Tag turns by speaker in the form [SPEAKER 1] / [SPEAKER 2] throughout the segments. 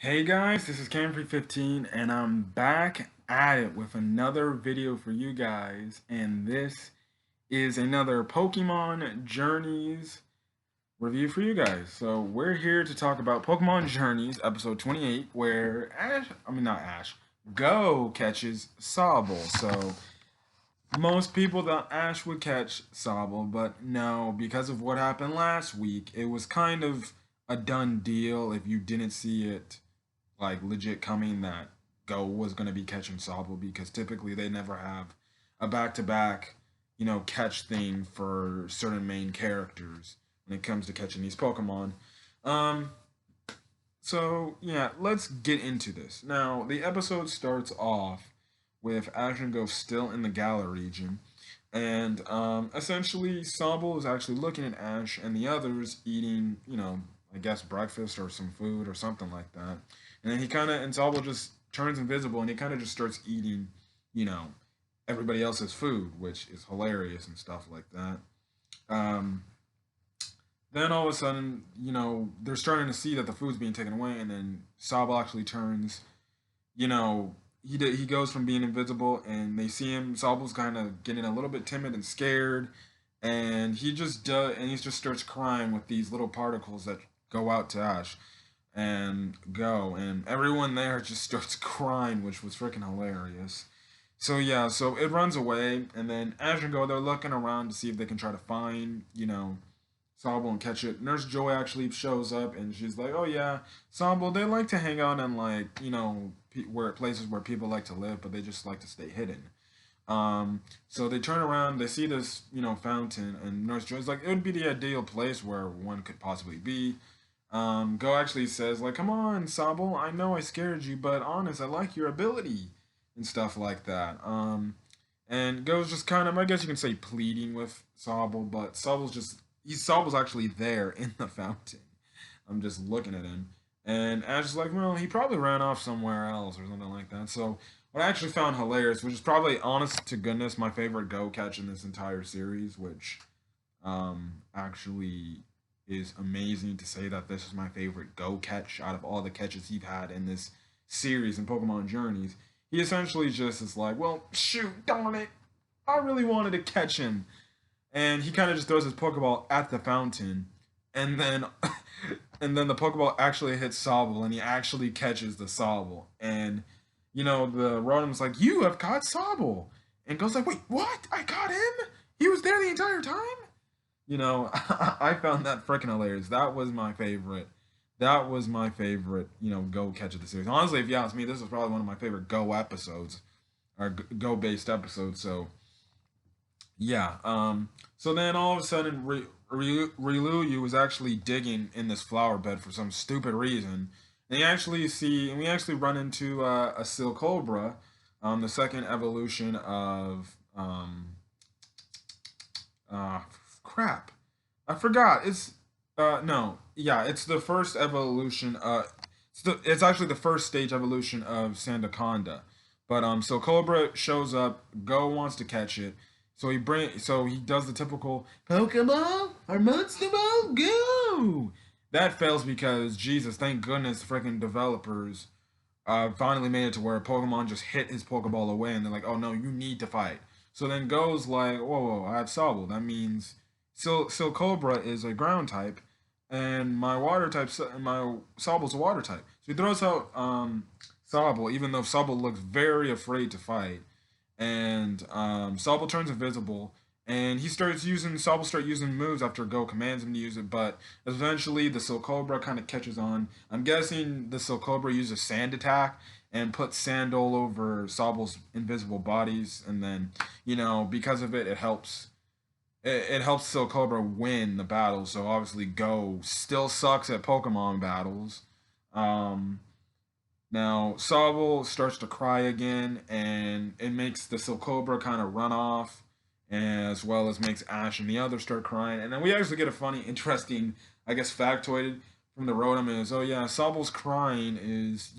[SPEAKER 1] Hey guys, this is Camfrey15 and I'm back at it with another video for you guys, and this is another Pokemon Journeys review for you guys. So we're here to talk about Pokemon Journeys episode 28 where not Ash, Go catches Sobble. So most people thought Ash would catch Sobble, but no, because of what happened last week, it was kind of a done deal if you didn't see it like legit coming that Go was going to be catching Sobble, because typically they never have a back to back, catch thing for certain main characters when it comes to catching these Pokemon. Um, so yeah, let's get into this. Now, the episode starts off with Ash and Go still in the Galar region, and essentially Sobble is actually looking at Ash and the others eating, I guess breakfast or some food or something like that. And then and Sobble just turns invisible and he kind of just starts eating, you know, everybody else's food, which is hilarious and stuff like that. Um, then all of a sudden, they're starting to see that the food's being taken away, and then Sobble actually turns, you know, he goes from being invisible, and they see him. Sobble's kind of getting a little bit timid and scared, and he just starts crying with these little particles that go out to Ash and Go, and everyone there just starts crying, which was freaking hilarious. So yeah, so it runs away, and then Ash and Go, they're looking around to see if they can try to find, Sobble and catch it. Nurse Joy actually shows up, and she's like, "Oh yeah, Sobble, they like to hang out in like where places where people like to live, but they just like to stay hidden." So they turn around, they see this fountain, and Nurse Joy's like, "It would be the ideal place where one could possibly be." Go actually says like, "Come on, Sobble, I know I scared you, but honest, I like your ability," and stuff like that. And Go's just kind of, I guess you can say, pleading with Sobble, but Sobble's actually there in the fountain. I'm just looking at him. And Ash is like, well, he probably ran off somewhere else or something like that. So what I actually found hilarious, which is probably honest to goodness my favorite Go catch in this entire series, which actually is amazing to say that this is my favorite Go catch out of all the catches he's had in this series in Pokemon Journeys. He essentially just is like, well, shoot, darn it, I really wanted to catch him, and he kind of just throws his Pokeball at the fountain, and then and then the Pokeball actually hits Sobble, and he actually catches the Sobble, and the Rotom's like, "You have caught Sobble," and goes like, "Wait, what? I caught him? He was there the entire time?" I found that freaking hilarious. That was my favorite. That was my favorite, Go catch of the series. Honestly, if you ask me, this is probably one of my favorite Go episodes, or Go based episodes. So yeah. So then all of a sudden, Riluyu was actually digging in this flower bed for some stupid reason. And we actually run into a Silcobra, the second evolution of uh, crap, I forgot. It's no, yeah, it's the first evolution. It's actually the first stage evolution of Sandaconda. But so Cobra shows up. Go wants to catch it. So he does the typical Pokeball or Monster Ball, go. That fails because Jesus, thank goodness, freaking developers finally made it to where Pokemon just hit his Pokeball away, and they're like, "Oh no, you need to fight." So then Go's like, "Whoa, whoa, I have Sobble. That means Cobra is a ground type, and my Sobble's a water type." So he throws out Sobble, even though Sobble looks very afraid to fight, and Sobble turns invisible, and Sobble start using moves after Go commands him to use it, but eventually the Silcobra kind of catches on. I'm guessing the Silcobra uses Sand Attack and puts sand all over Sobble's invisible bodies, and then because of it, it helps Silcobra win the battle. So obviously Go still sucks at Pokemon battles. Um, Now Sobble starts to cry again, and it makes the Silcobra kind of run off, as well as makes Ash and the others start crying. And then we actually get a funny, interesting, I guess, factoid from the Rotom is, oh yeah, Sobble's crying is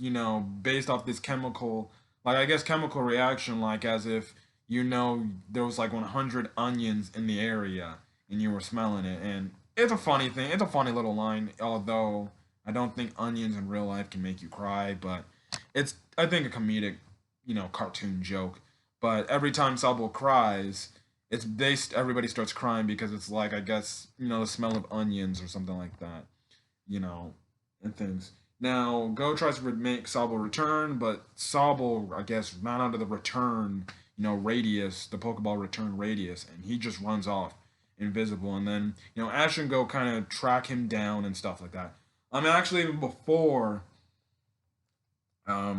[SPEAKER 1] based off this chemical, like I guess chemical reaction, like as if there was like 100 onions in the area and you were smelling it, and it's a funny thing. It's a funny little line, although I don't think onions in real life can make you cry, but it's, I think, a comedic, cartoon joke. But every time Sobble cries, it's based. Everybody starts crying because it's like, I guess, the smell of onions or something like that. You know, and things. Now, Go tries to make Sobble return, but Sobble, I guess, ran out of the return, radius, the Pokeball return radius, and he just runs off invisible. And then, Ash and Go kind of track him down and stuff like that. I mean, actually, even before, I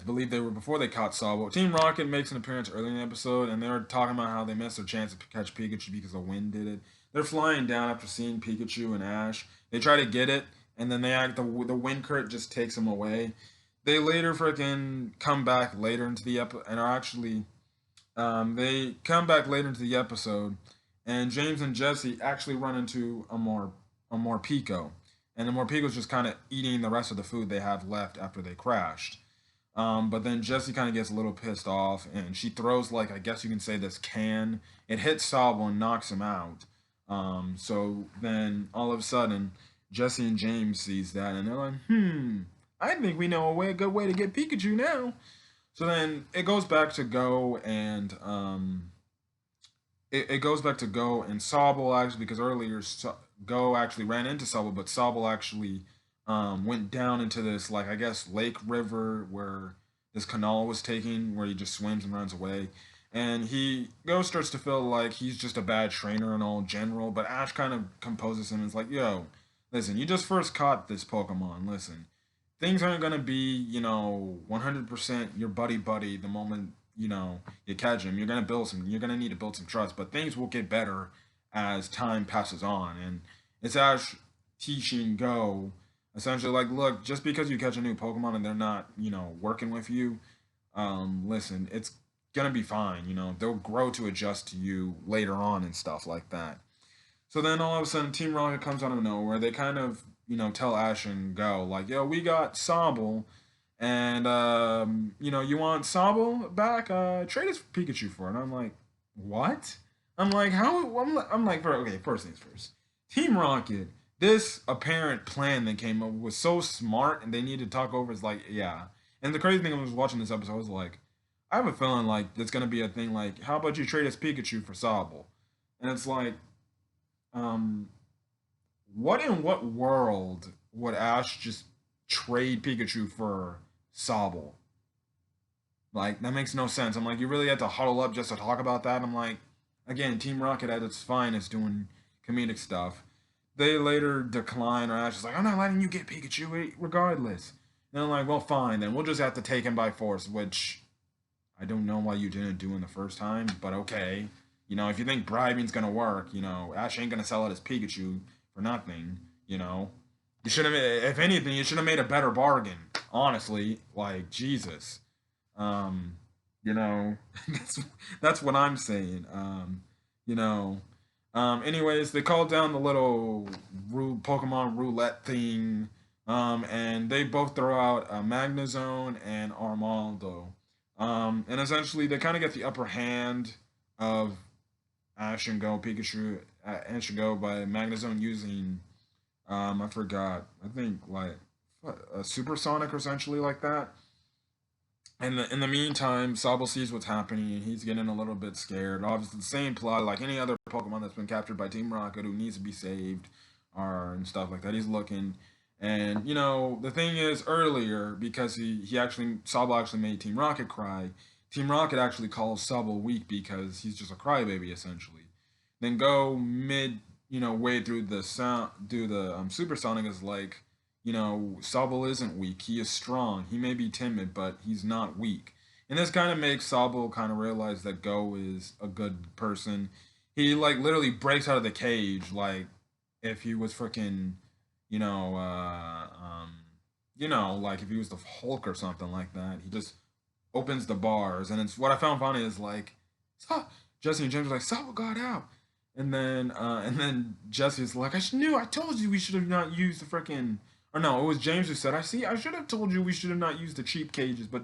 [SPEAKER 1] believe they were before they caught Sobble. Team Rocket makes an appearance early in the episode, and they're talking about how they missed their chance to catch Pikachu because the wind did it. They're flying down after seeing Pikachu and Ash. They try to get it, and then the wind current just takes them away. They later freaking come back later into the episode, and are actually they come back later into the episode, and James and Jesse actually run into a Morpeko, and the Morpeko's just kind of eating the rest of the food they have left after they crashed. But then Jesse kind of gets a little pissed off, and she throws, like, I guess you can say, this can. It hits Sobble and knocks him out. So then all of a sudden, Jesse and James sees that, and they're like, I think we know a good way to get Pikachu now. So then it goes back to Go and it goes back to Go and Sobble, actually, because earlier Go actually ran into Sobble, but Sobble actually went down into this, like, I guess, lake river where this canal was taking, where he just swims and runs away. And Go starts to feel like he's just a bad trainer and all general, but Ash kind of composes him and is like, yo, listen, you just first caught this Pokemon. Listen, things aren't gonna be, 100% your buddy the moment, you catch him. You're gonna need to build some trust, but things will get better as time passes on. And it's Ash teaching Go, essentially, like, look, just because you catch a new Pokemon and they're not, working with you, listen, it's gonna be fine. They'll grow to adjust to you later on and stuff like that. So then all of a sudden, Team Rocket comes out of nowhere. They kind of, tell Ash and Go, like, yo, we got Sobble, and, you want Sobble back? Trade us Pikachu for it. And I'm like, what? I'm like, how? I'm like, okay, first things first. Team Rocket, this apparent plan they came up with was so smart, and they needed to talk over. Is like, yeah. And the crazy thing, I was watching this episode, I was like, I have a feeling like it's gonna be a thing. Like, how about you trade us Pikachu for Sobble? And it's like, um, what world would Ash just trade Pikachu for Sobble? Like, that makes no sense. I'm like, you really had to huddle up just to talk about that? I'm like, again, Team Rocket at its finest doing comedic stuff. They later decline, or Ash is like, I'm not letting you get Pikachu regardless. And I'm like, well, fine, then we'll just have to take him by force, which I don't know why you didn't do in the first time, but okay. If you think bribing's gonna work, Ash ain't gonna sell it as Pikachu for nothing, You should have, if anything, you should have made a better bargain, honestly. Like, Jesus. Um, you know, that's what I'm saying. You know, anyways, they called down the little Pokemon roulette thing, and they both throw out Magnezone and Armaldo. And essentially, they kind of get the upper hand of Ash and Go Pikachu, Ash and Go by Magnezone using, I forgot, I think like a Supersonic or essentially like that. And in the meantime, Sobble sees what's happening and he's getting a little bit scared. Obviously, the same plot like any other Pokemon that's been captured by Team Rocket who needs to be saved, or and stuff like that. He's looking, and the thing is earlier because he actually Sobble actually made Team Rocket cry. Team Rocket actually calls Sobble weak because he's just a crybaby essentially. Then Go mid way through the sound do the Supersonic is like Sobble isn't weak. He is strong. He may be timid, but he's not weak. And this kind of makes Sobble kind of realize that Go is a good person. He like literally breaks out of the cage like if he was freaking, you know, uh, um, like if he was the Hulk or something like that. He just opens the bars, and it's what I found funny is like, Jesse and James are like, Sobble got out. And then Jesse's like, knew. I told you we should have not used the freaking. Or no, it was James who said, I should have told you we should have not used the cheap cages. But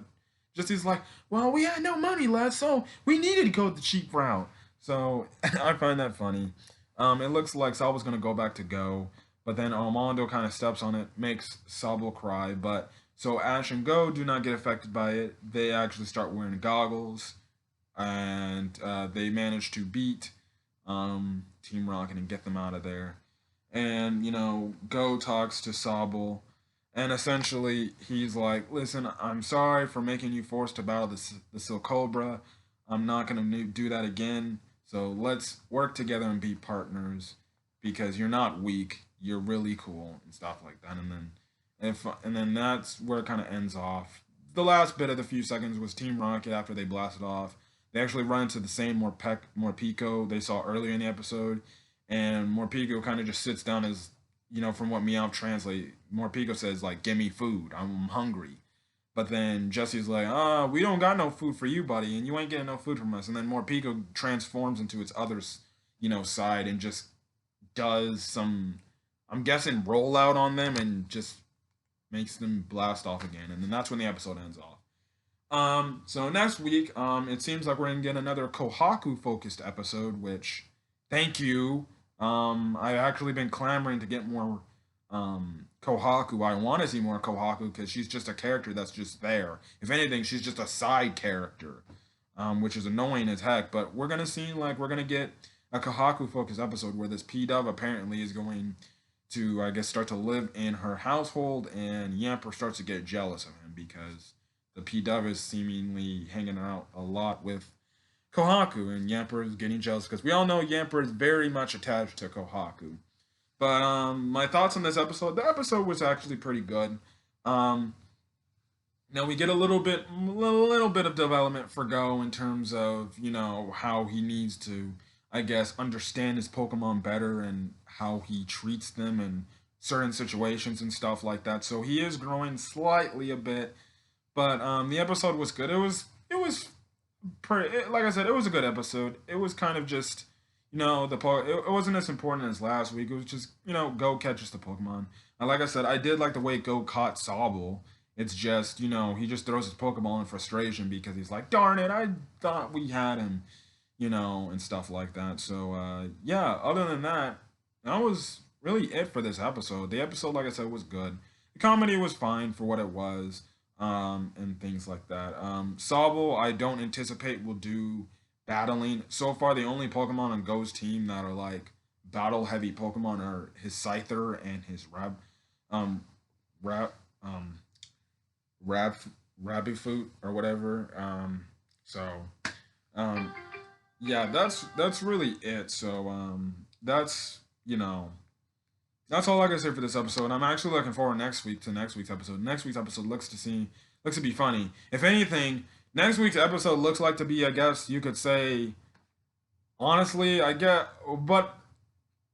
[SPEAKER 1] Jesse's like, well, we had no money left, so we needed to go the cheap route. So I find that funny. It looks like Salva's gonna go back to Go. but then Armando kind of steps on it, makes Sobble cry. But so Ash and Go do not get affected by it. They actually start wearing goggles, and they manage to beat Team Rocket and get them out of there. And Go talks to Sobble, and essentially he's like, "Listen, I'm sorry for making you forced to battle the Silk Cobra. I'm not gonna do that again. So let's work together and be partners, because you're not weak. You're really cool and stuff like that." And then that's where it kind of ends off. The last bit of the few seconds was Team Rocket after they blasted off. They actually run into the same Morpeko they saw earlier in the episode, and Morpeko kind of just sits down as, from what Meowth translate, Morpeko says like, "Give me food, I'm hungry." But then Jesse's like, we don't got no food for you, buddy, and you ain't getting no food from us. And then Morpeko transforms into its other, side and just does some, I'm guessing, rollout on them and just makes them blast off again. And then that's when the episode ends off. So next week, it seems like we're gonna get another Kohaku focused episode, which, thank you. I've actually been clamoring to get more Kohaku. I want to see more Kohaku because she's just a character that's just there. If anything, she's just a side character, which is annoying as heck. But we're gonna get a Kohaku focused episode where this P-Dove apparently is going to, I guess, start to live in her household, and Yamper starts to get jealous of him because the P-Dove is seemingly hanging out a lot with Kohaku, and Yamper is getting jealous because we all know Yamper is very much attached to Kohaku. But my thoughts on this episode: the episode was actually pretty good. Now we get a little bit of development for Go in terms of how he needs to, I guess, understand his Pokemon better and how he treats them in certain situations and stuff like that. So he is growing slightly a bit, but the episode was good. It was pretty. Like I said, it was a good episode. It was kind of just it wasn't as important as last week. It was just Go catches the Pokemon. And like I said, I did like the way Go caught Sobble. It's just he just throws his Pokeball in frustration because he's like, "Darn it, I thought we had him," and stuff like that. So yeah, other than that, that was really it for this episode. The episode, like I said, was good. The comedy was fine for what it was, and things like that. Sobble, I don't anticipate will do battling. So far, the only Pokemon on Go's team that are like battle heavy Pokemon are his Scyther and his um, Rab, um, Rab, Rabifoot or whatever. So, um, yeah, that's really it. So, that's all I can say for this episode. I'm actually looking forward to next week's episode. Next week's episode looks to be funny. If anything, next week's episode looks like to be, I guess you could say, honestly, but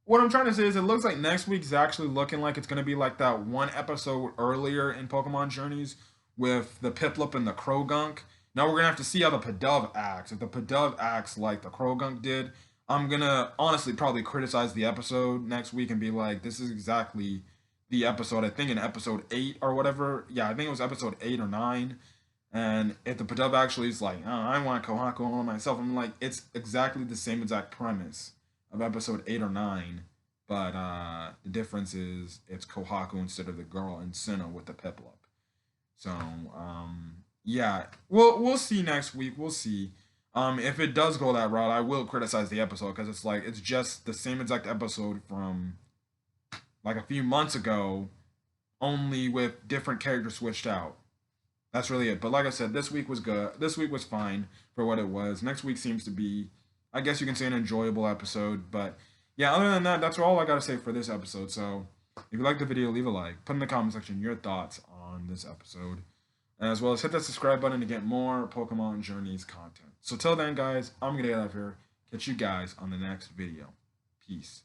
[SPEAKER 1] what I'm trying to say is it looks like next week's actually looking like it's going to be like that one episode earlier in Pokemon Journeys with the Piplup and the Krogunk. Now we're going to have to see how the Pidove acts. If the Pidove acts like the Krogunk did, I'm going to honestly probably criticize the episode next week and be like, this is exactly the episode, I think in episode 8 or whatever. Yeah, I think it was episode 8 or 9. And if the Pidove actually is like, I want Kohaku on myself, I'm like, it's exactly the same exact premise of episode 8 or 9. But the difference is it's Kohaku instead of the girl in Sinnoh with the Piplup. So, yeah, we'll see next week. We'll see. If it does go that route, I will criticize the episode because it's just the same exact episode from like a few months ago, only with different characters switched out. That's really it. But like I said, this week was good. This week was fine for what it was. Next week seems to be, I guess you can say, an enjoyable episode. But yeah, other than that, that's all I gotta say for this episode. So if you like the video, leave a like. Put in the comment section your thoughts on this episode, as well as hit that subscribe button to get more Pokemon Journeys content. So till then, guys, I'm gonna get out of here. Catch you guys on the next video. Peace.